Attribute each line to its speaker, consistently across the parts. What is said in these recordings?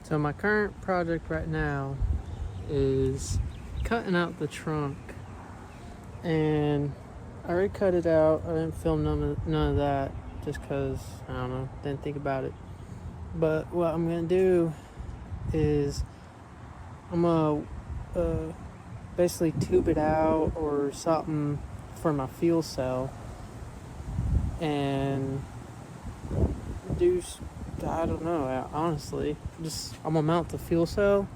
Speaker 1: So my current project right now is cutting out the trunk, and I already cut it out. I didn't film none of that just because, I don't know, didn't think about it. But what I'm gonna do is I'm gonna basically tube it out or something for my fuel cell, and do, I don't know, honestly, just I'm gonna mount the fuel cell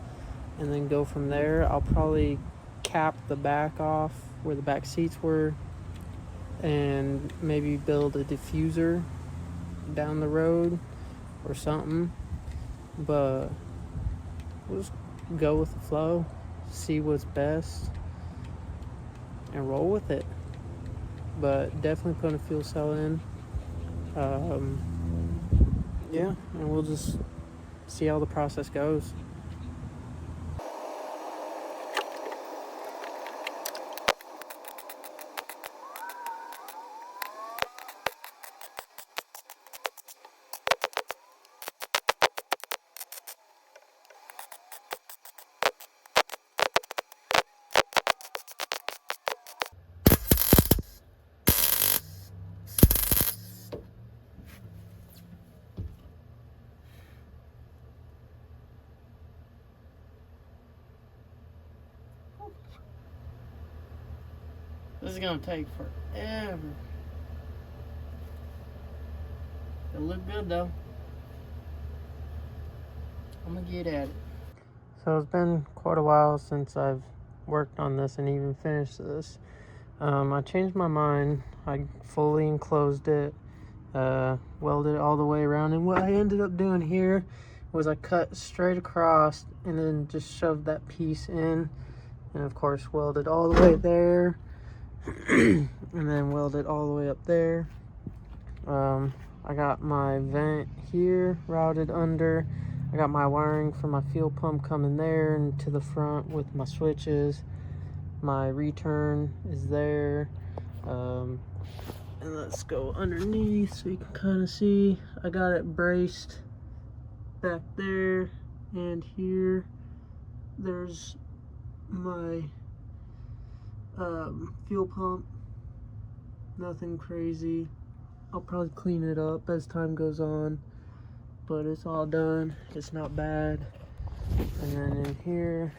Speaker 1: and then go from there. I'll probably cap the back off where the back seats were and maybe build a diffuser down the road or something, but we'll just go with the flow, see what's best and roll with it. But definitely putting a fuel cell in. Yeah, and we'll just see how the process goes. This is gonna take forever. It'll look good though. I'm gonna get at it. So it's been quite a while since I've worked on this and even finished this. I changed my mind. I fully enclosed it, welded it all the way around, and what I ended up doing here was I cut straight across and then just shoved that piece in, and of course welded all the way there. And then welded all the way up there. I got my vent here routed under. I got my wiring for my fuel pump coming there and to the front with my switches. My return is there. And let's go underneath so you can kind of see. I got it braced back there and here. There's my fuel pump. Nothing crazy. I'll probably clean it up as time goes on, but it's all done. It's not bad. And then in here,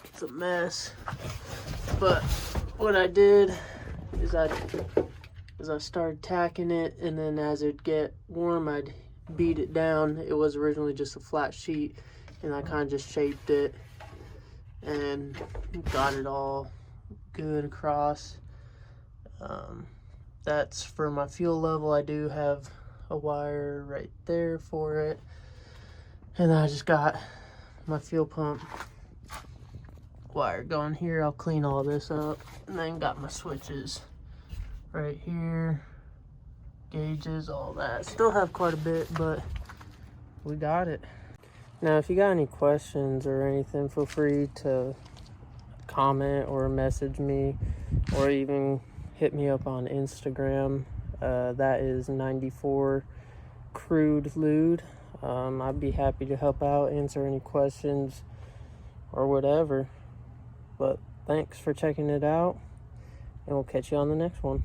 Speaker 1: it's a mess. But what I did is I started tacking it, and then as it'd get warm, I'd beat it down. It was originally just a flat sheet, and I kind of just shaped it and got it all good across. That's for my fuel level. I do have a wire right there for it, and I just got my fuel pump wire going here. I'll clean all this up, and then got my switches right here, gauges, all that. Still have quite a bit, but we got it. Now if you got any questions or anything, feel free to comment or message me, or even hit me up on Instagram. That is 94 Prelude. I'd be happy to help out, answer any questions or whatever. But thanks for checking it out, and we'll catch you on the next one.